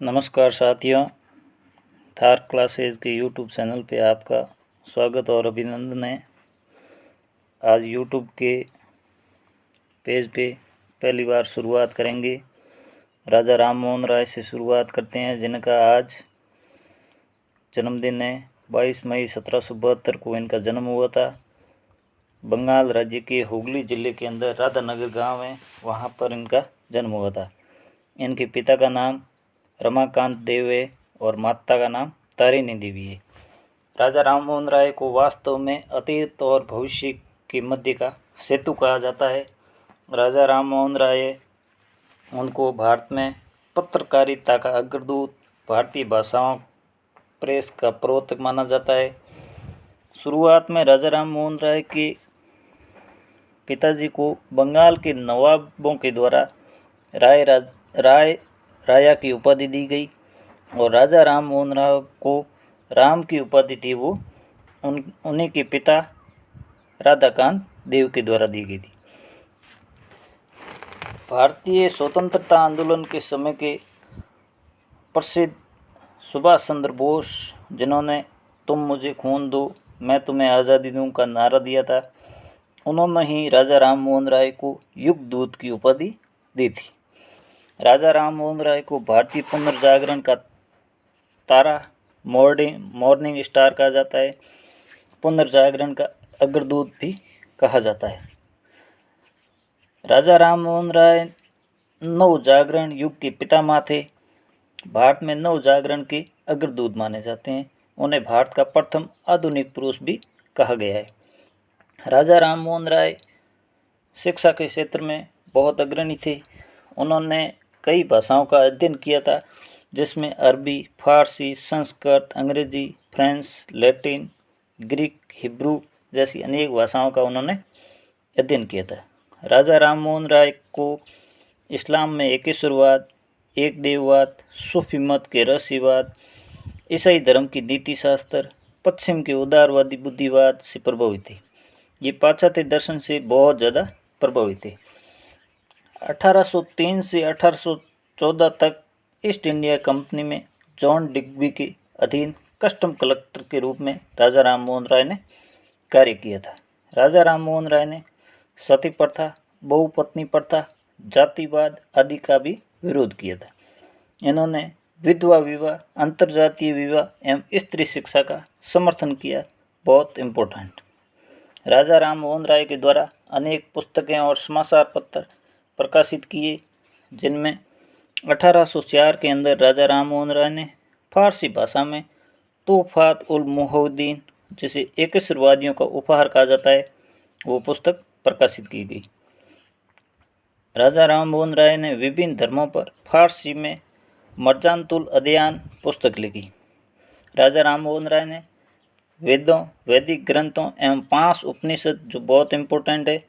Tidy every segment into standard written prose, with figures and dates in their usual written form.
नमस्कार साथियों, थार क्लासेज के यूट्यूब चैनल पे आपका स्वागत और अभिनंदन है। आज यूट्यूब के पेज पे पहली बार शुरुआत करेंगे। राजा राम मोहन राय से शुरुआत करते हैं, जिनका आज जन्मदिन है। 22 मई 1772 को इनका जन्म हुआ था। बंगाल राज्य के हुगली जिले के अंदर राधानगर गांव है, वहां पर इनका जन्म हुआ था। इनके पिता का नाम रमाकांत देव है और माता का नाम तारिणी देवी है। राजा राम मोहन राय को वास्तव में अतीत और भविष्य के मध्य का सेतु कहा जाता है। राजा राम मोहन राय उनको भारत में पत्रकारिता का अग्रदूत, भारतीय भाषाओं प्रेस का प्रवर्तक माना जाता है। शुरुआत में राजा राम मोहन राय के पिताजी को बंगाल के नवाबों के द्वारा राया की उपाधि दी गई और राजा राम मोहन राय को राम की उपाधि थी वो उन्हीं के पिता राधाकांत देव के द्वारा दी गई थी। भारतीय स्वतंत्रता आंदोलन के समय के प्रसिद्ध सुभाष चंद्र बोस, जिन्होंने तुम मुझे खून दो मैं तुम्हें आज़ादी दूं का नारा दिया था, उन्होंने ही राजा राम मोहन राय को युग दूत की उपाधि दी थी। राजा राम मोहन राय को भारतीय पुनर्जागरण का तारा, मॉर्निंग स्टार कहा जाता है। पुनर्जागरण का अग्रदूत भी कहा जाता है। राजा राम मोहन राय नव जागरण युग के पितामह थे। भारत में नव जागरण के अग्रदूत माने जाते हैं। उन्हें भारत का प्रथम आधुनिक पुरुष भी कहा गया है। राजा राम मोहन राय शिक्षा के क्षेत्र में बहुत अग्रणी थे। उन्होंने कई भाषाओं का अध्ययन किया था, जिसमें अरबी, फारसी, संस्कृत, अंग्रेजी, फ्रेंच, लैटिन, ग्रीक, हिब्रू जैसी अनेक भाषाओं का उन्होंने अध्ययन किया था। राजा राम मोहन राय को इस्लाम में एकेश्वरवाद, एक देववाद, सूफी मत के रहस्यवाद, ईसाई धर्म की नीति शास्त्र, पश्चिम के उदारवादी बुद्धिवाद से प्रभावित थे। ये पाश्चात्य दर्शन से बहुत ज़्यादा प्रभावित थे। 1803 से 1814 तक ईस्ट इंडिया कंपनी में जॉन डिग्बी के अधीन कस्टम कलेक्टर के रूप में राजा राम मोहन राय ने कार्य किया था। राजा राम मोहन राय ने सती प्रथा, बहुपत्नी प्रथा, जातिवाद आदि का भी विरोध किया था। इन्होंने विधवा विवाह, अंतर्जातीय विवाह एवं स्त्री शिक्षा का समर्थन किया। बहुत इम्पोर्टेंट। राजा राम मोहन राय के द्वारा अनेक पुस्तकें और समाचार पत्र प्रकाशित किए, जिनमें 1804 के अंदर राजा राम मोहन राय ने फारसी भाषा में तोहफात उल मुहद्दीन, जिसे एकेश्वरवादियों का उपहार कहा जाता है, वो पुस्तक प्रकाशित की गई। राजा राम मोहन राय ने विभिन्न धर्मों पर फारसी में मर्जान्तुल अदयान पुस्तक लिखी। राजा राम मोहन राय ने वेदों, वैदिक ग्रंथों एवं 5 उपनिषद, जो बहुत इम्पोर्टेंट है,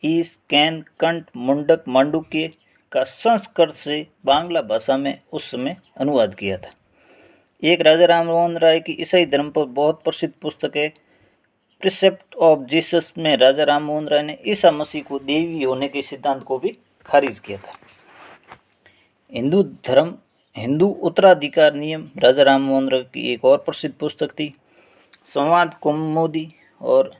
ईश, कैन, कंठ, मुंडक, मांडुक्य का संस्कृत से बांग्ला भाषा में उस समय अनुवाद किया था। एक राजा राम मोहन राय की ईसाई धर्म पर बहुत प्रसिद्ध पुस्तक है प्रिसेप्ट ऑफ जीसस में राजा राम मोहन राय ने ईसा मसीह को देवी होने के सिद्धांत को भी खारिज किया था। हिंदू उत्तराधिकार नियम राजा राम मोहन राय की एक और प्रसिद्ध पुस्तक थी। संवाद कौमुदी और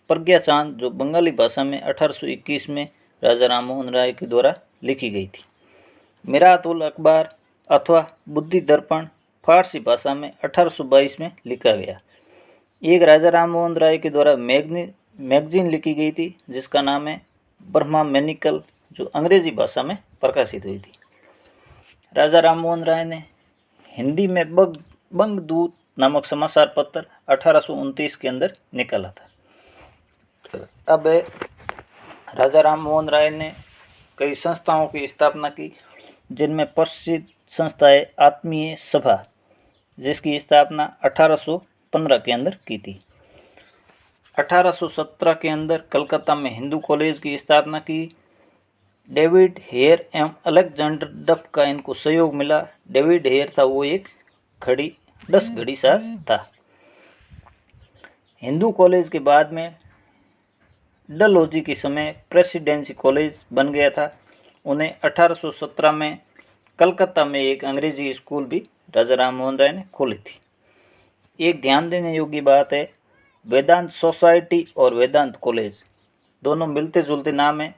प्रज्ञा चांद, जो बंगाली भाषा में 1821 में राजा राम मोहन राय के द्वारा लिखी गई थी। मिरात उल अखबार अथवा बुद्धि दर्पण फारसी भाषा में 1822 में लिखा गया। एक राजा राम मोहन राय के द्वारा मैगजीन लिखी गई थी, जिसका नाम है ब्रह्मा मैनिकल, जो अंग्रेजी भाषा में प्रकाशित हुई थी। राजा राम मोहन राय ने हिंदी में बंगदूत नामक समाचार पत्र 1829 के अंदर निकाला था। अब राजा राम मोहन राय ने कई संस्थाओं की स्थापना की, जिनमें प्रसिद्ध संस्था है आत्मीय सभा, जिसकी स्थापना 1815 के अंदर की थी। 1817 के अंदर कलकत्ता में हिंदू कॉलेज की स्थापना की। डेविड हेयर एवं अलेक्जेंडर डफ का इनको सहयोग मिला। डेविड हेयर था वो एक 10 घड़ी सा था। हिंदू कॉलेज के बाद में डलहौजी के समय प्रेसिडेंसी कॉलेज बन गया था। उन्हें 1817 में कलकत्ता में एक अंग्रेजी स्कूल भी राजा राम मोहन राय ने खोली थी। एक ध्यान देने योग्य बात है, वेदांत सोसाइटी और वेदांत कॉलेज दोनों मिलते जुलते नाम हैं।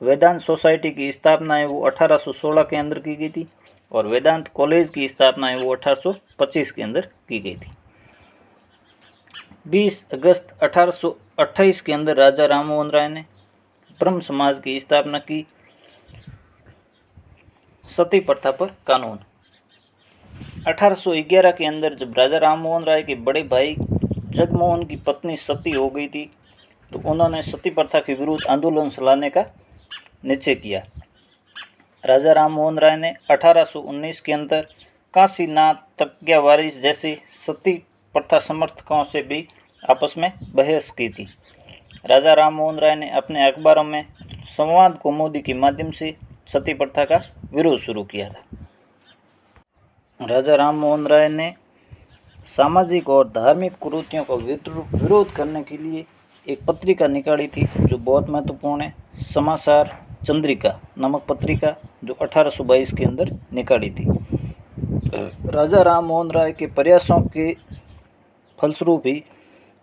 वेदांत सोसाइटी की स्थापना है वो 1816 के अंदर की गई थी और वेदांत कॉलेज की स्थापना है वो 1825 के अंदर की गई थी। 20 अगस्त 1828 के अंदर राजा राम मोहन राय ने ब्रह्म समाज की स्थापना की। सती प्रथा पर कानून 1811 के अंदर जब राजा राम मोहन राय के बड़े भाई जगमोहन की पत्नी सती हो गई थी तो उन्होंने सती प्रथा के विरुद्ध आंदोलन चलाने का निश्चय किया। राजा राम मोहन राय ने 1819 के अंदर काशीनाथ तज्ञावारिस जैसे सती प्रथा समर्थकों से भी आपस में बहस की थी। राजा राम मोहन राय ने अपने अखबारों में संवाद कौमुदी के माध्यम से सती प्रथा का विरोध शुरू किया था। राजा राम मोहन राय ने सामाजिक और धार्मिक कुरीतियों का विरोध करने के लिए एक पत्रिका निकाली थी जो बहुत महत्वपूर्ण है, समाचार चंद्रिका नामक पत्रिका, जो 1822 के अंदर निकाली थी। राजा राम मोहन राय के प्रयासों के फलस्वरूप ही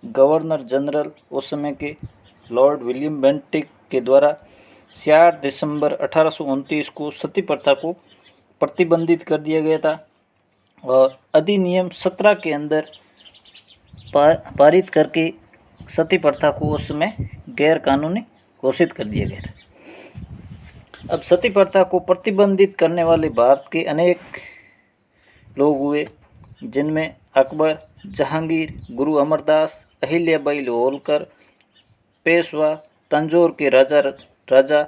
गवर्नर जनरल उस समय के लॉर्ड विलियम बेंटिक के द्वारा 4 दिसंबर 1829 को सती प्रथा को प्रतिबंधित कर दिया गया था और अधिनियम 17 के अंदर पारित करके सती प्रथा को उस समय गैर कानूनी घोषित कर दिया गया था। अब सती प्रथा को प्रतिबंधित करने वाले भारत के अनेक लोग हुए, जिनमें अकबर, जहांगीर, गुरु अमरदास, अहिल्याबाई होलकर, पेशवा, तंजौर के राजा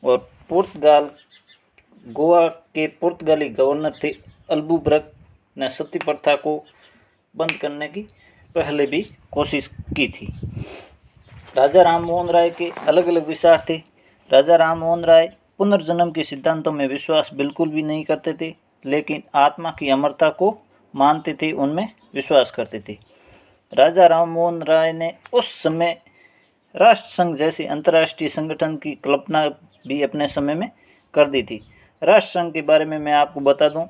और गोवा के पुर्तगाली गवर्नर थे अल्बुबर्ग ने सती प्रथा को बंद करने की पहले भी कोशिश की थी। राजा राम मोहन राय के अलग अलग विचार थे। राजा राम मोहन राय पुनर्जन्म के सिद्धांतों में विश्वास बिल्कुल भी नहीं करते थे, लेकिन आत्मा की अमरता को मानते थे, उनमें विश्वास करते थे। राजा राम मोहन राय ने उस समय राष्ट्रसंघ जैसे अंतर्राष्ट्रीय संगठन की कल्पना भी अपने समय में कर दी थी। राष्ट्रसंघ के बारे में मैं आपको बता दूं,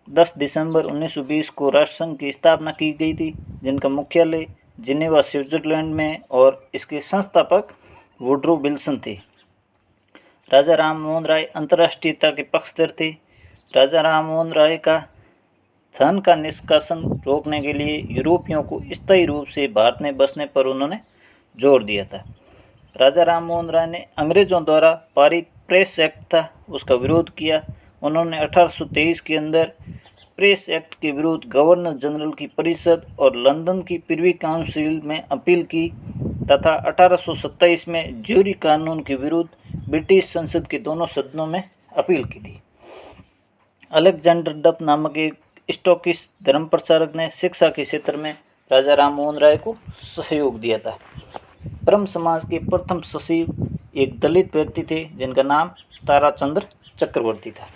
10 दिसंबर 1920 को राष्ट्रसंघ की स्थापना की गई थी, जिनका मुख्यालय जिनेवा स्विट्जरलैंड में और इसके संस्थापक वुड्रो विल्सन थे। राजा राम मोहन राय अंतर्राष्ट्रीयता के पक्षधर थे। राजा राम मोहन राय का धन का निष्कासन रोकने के लिए यूरोपियों को स्थायी रूप से भारत में बसने पर उन्होंने जोर दिया था। राजा राम मोहन राय ने अंग्रेजों द्वारा पारित प्रेस एक्ट था, उसका विरोध किया। उन्होंने 1823 के अंदर प्रेस एक्ट के विरुद्ध गवर्नर जनरल की परिषद और लंदन की प्रिवी काउंसिल में अपील की तथा 1827 में ज्यूरी कानून के विरुद्ध ब्रिटिश संसद के दोनों सदनों में अपील की थी। अलेक्जेंडर डफ नामक एक स्टॉकिश धर्म प्रचारक ने शिक्षा के क्षेत्र में राजा राम मोहन राय को सहयोग दिया था। ब्रह्म समाज के प्रथम सचिव एक दलित व्यक्ति थे जिनका नाम ताराचंद्र चक्रवर्ती था।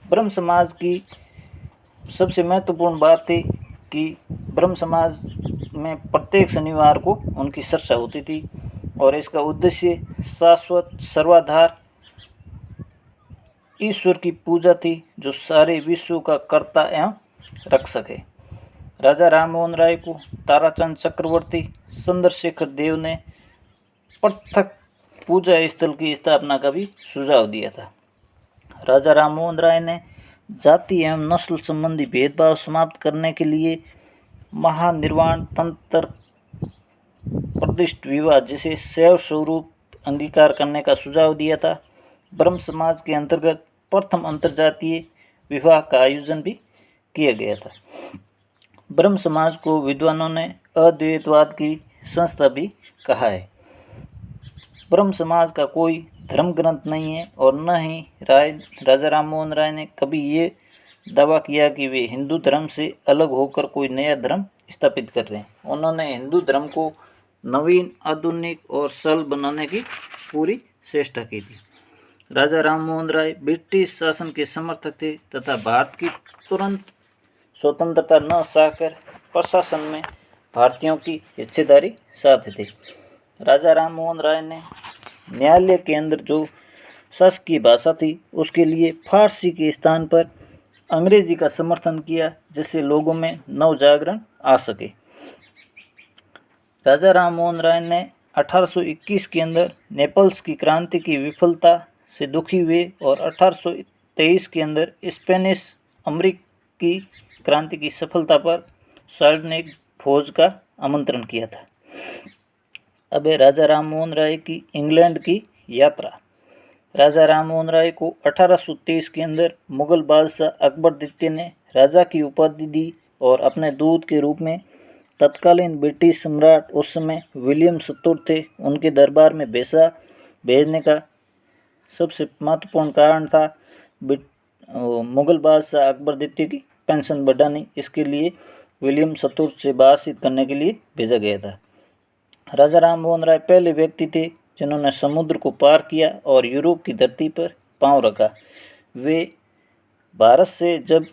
ब्रह्म समाज की सबसे महत्वपूर्ण बात थी कि ब्रह्म समाज में प्रत्येक शनिवार को उनकी चर्चा होती थी और इसका उद्देश्य शाश्वत सर्वाधार ईश्वर की पूजा थी, जो सारे विश्व का कर्ता एवं रक्षक है। राजा राम मोहन राय को ताराचंद चक्रवर्ती, चंद्रशेखर देव ने पृथक पूजा स्थल की स्थापना का भी सुझाव दिया था। राजा राम मोहन राय ने जाति एवं नस्ल संबंधी भेदभाव समाप्त करने के लिए महानिर्वाण तंत्र प्रतिष्ठ विवाह जिसे शैव स्वरूप अंगीकार करने का सुझाव दिया था। ब्रह्म समाज के अंतर्गत प्रथम अंतर्जातीय विवाह का आयोजन भी किया गया था। ब्रह्म समाज को विद्वानों ने अद्वैतवाद की संस्था भी कहा है। ब्रह्म समाज का कोई धर्म ग्रंथ नहीं है और न ही राजा राम मोहन राय ने कभी ये दावा किया कि वे हिंदू धर्म से अलग होकर कोई नया धर्म स्थापित कर रहे हैं। उन्होंने हिंदू धर्म को नवीन, आधुनिक और सरल बनाने की पूरी चेष्टा की थी। राजा राम मोहन राय ब्रिटिश शासन के समर्थक थे तथा भारत की तुरंत स्वतंत्रता न चाहकर प्रशासन में भारतीयों की हिस्सेदारी चाहते थे। राजा राम मोहन राय ने न्यायालय के अंदर जो शासकीय भाषा थी, उसके लिए फारसी के स्थान पर अंग्रेजी का समर्थन किया, जिससे लोगों में नवजागरण आ सके। राजा राम मोहन राय ने 1821 के अंदर नेपल्स की क्रांति की विफलता से दुखी हुए और 1823 के अंदर स्पेनिश अमेरिकी क्रांति की सफलता पर सार्वजनिक फौज का आमंत्रण किया था। अब है राजा राम मोहन राय की इंग्लैंड की यात्रा। राजा राम मोहन राय को 1823 के अंदर मुगल बादशाह अकबर द्वितीय ने राजा की उपाधि दी और अपने दूत के रूप में तत्कालीन ब्रिटिश सम्राट उस समय विलियम चतुर्थ थे, उनके दरबार में भेजने का सबसे महत्वपूर्ण कारण था मुगल बादशाह अकबर द्वितीय की पेंशन बढ़ानी। इसके लिए विलियम चतुर्थ से बातचीत करने के लिए भेजा गया था। राजा राम मोहन राय पहले व्यक्ति थे जिन्होंने समुद्र को पार किया और यूरोप की धरती पर पांव रखा। वे भारत से जब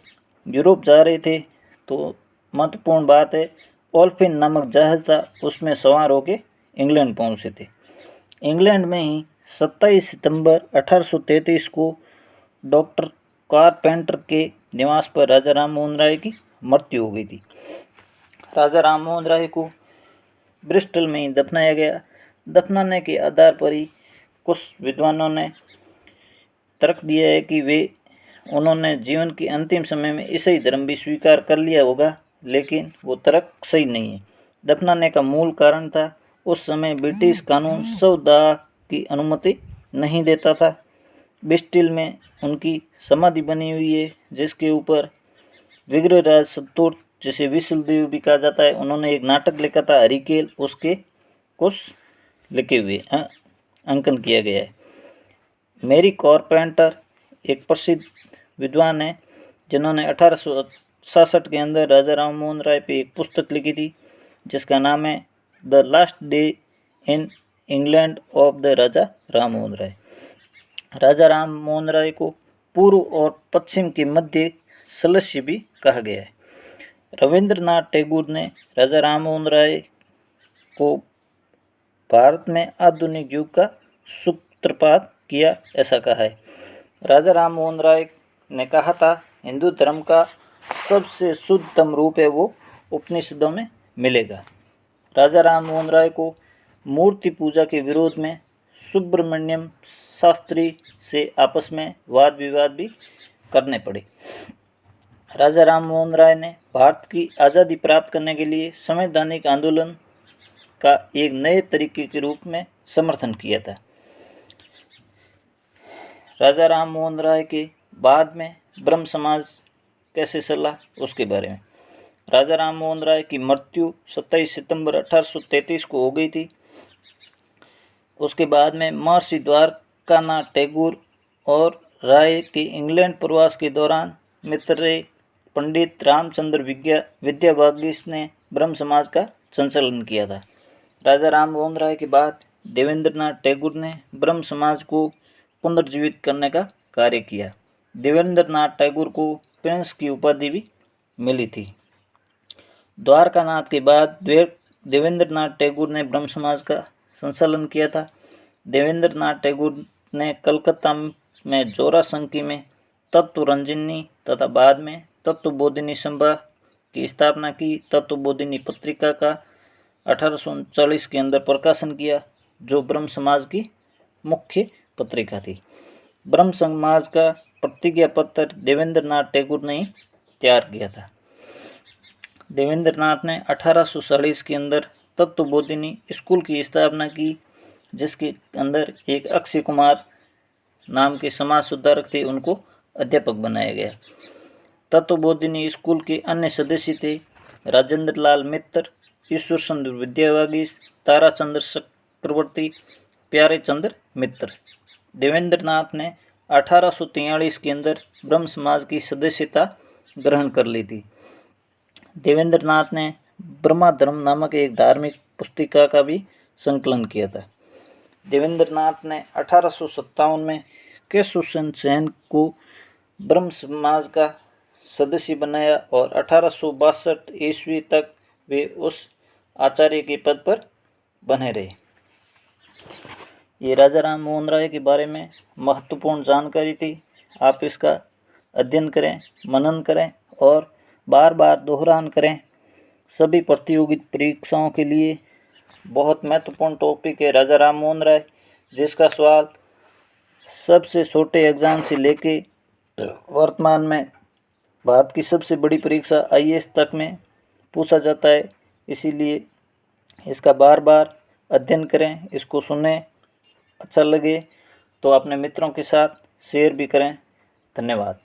यूरोप जा रहे थे तो महत्वपूर्ण बात है, ओल्फिन नामक जहाज था, उसमें सवार होकर इंग्लैंड पहुंचे थे। इंग्लैंड में ही 27 सितंबर 1833 को डॉक्टर कारपेंटर के निवास पर राजा राम मोहन राय की मृत्यु हो गई थी। राजा राम मोहन राय को ब्रिस्टल में ही दफनाया गया। दफनाने के आधार पर ही कुछ विद्वानों ने तर्क दिया है कि उन्होंने जीवन के अंतिम समय में ईसाई धर्म भी स्वीकार कर लिया होगा, लेकिन वो तर्क सही नहीं है। दफनाने का मूल कारण था उस समय ब्रिटिश कानून शवदाह की अनुमति नहीं देता था। ब्रिस्टल में उनकी समाधि बनी हुई है, जिसके ऊपर विग्रहराज चतुर्थ, जिसे विष्णुदेव भी कहा जाता है, उन्होंने एक नाटक लिखा था हरिकेल, उसके कुछ लिखे हुए अंकन किया गया है। मैरी कारपेंटर एक प्रसिद्ध विद्वान है जिन्होंने 1866 के अंदर राजा राम मोहन राय पे एक पुस्तक लिखी थी जिसका नाम है the last day in England of the Raja Ram Mohan Roy. Raja Ram Mohan Roy को पूर्व और पश्चिम के मध्य सलस्य भी कहा गया है। रविंद्रनाथ टैगोर ने राजा राम मोहन राय को भारत में आधुनिक युग का सूत्रपात किया, ऐसा कहा है। राजा राम मोहन राय ने कहा था, हिंदू धर्म का सबसे शुद्धतम रूप है वो उपनिषदों में मिलेगा। राजा राम मोहन राय को मूर्ति पूजा के विरोध में सुब्रमण्यम शास्त्री से आपस में वाद विवाद भी करने पड़े। राजा राम मोहन राय ने भारत की आज़ादी प्राप्त करने के लिए संवैधानिक आंदोलन का एक नए तरीके के रूप में समर्थन किया था। राजा राम मोहन राय के बाद में ब्रह्म समाज कैसे चला उसके बारे में। राजा राम मोहन राय की मृत्यु 27 सितंबर 1833 को हो गई थी। उसके बाद में महर्षि द्वारकानाथ टैगोर और राय के इंग्लैंड प्रवास के दौरान मित्र पंडित रामचंद्र विद्यावागीश ने ब्रह्म समाज का संचालन किया था। राजा राम मोहन राय के बाद देवेंद्रनाथ टैगोर ने ब्रह्म समाज को पुनर्जीवित करने का कार्य किया। देवेंद्रनाथ टैगोर को प्रिंस की उपाधि भी मिली थी। द्वारकानाथ के बाद देवेंद्रनाथ टैगोर ने ब्रह्म समाज का संचालन किया था। देवेंद्रनाथ टैगोर ने कलकत्ता में जोरासंकी में तत्वरंजनी तथा बाद में तत्वबोधिनी सभा की स्थापना की। तत्वबोधिनी पत्रिका का 1839 के अंदर प्रकाशन किया, जो ब्रह्म समाज की मुख्य पत्रिका थी। ब्रह्म समाज का प्रतिज्ञा पत्र देवेंद्रनाथ टैगोर ने तैयार किया था। देवेंद्रनाथ ने 1840 के अंदर तत्वबोधिनी स्कूल की स्थापना की, जिसके अंदर एक अक्षय कुमार नाम के समाज सुधारक थे, उनको अध्यापक बनाया गया। तत्वबोधिनी स्कूल के अन्य सदस्य थे राजेंद्र लाल मित्र, ईश्वर चंद्र विद्यावागीश, ताराचंद्र चक्रवर्ती, प्यारे चंद्र मित्र। देवेंद्रनाथ ने 1843 के अंदर ब्रह्म समाज की सदस्यता ग्रहण कर ली थी। देवेंद्रनाथ ने ब्रह्मा धर्म नामक एक धार्मिक पुस्तिका का भी संकलन किया था। देवेंद्रनाथ ने 1857 में केशव चंद्र सेन को ब्रह्म समाज का सदस्य बनाया और 1862 ईस्वी तक वे उस आचार्य के पद पर बने रहे। ये राजा राम मोहन राय के बारे में महत्वपूर्ण जानकारी थी। आप इसका अध्ययन करें, मनन करें और बार बार दोहरान करें। सभी प्रतियोगी परीक्षाओं के लिए बहुत महत्वपूर्ण टॉपिक है राजा राम मोहन राय, जिसका सवाल सबसे छोटे एग्ज़ाम से लेके वर्तमान में भारत की सबसे बड़ी परीक्षा IAS तक में पूछा जाता है। इसीलिए इसका बार बार अध्ययन करें, इसको सुनें, अच्छा लगे तो अपने मित्रों के साथ शेयर भी करें। धन्यवाद।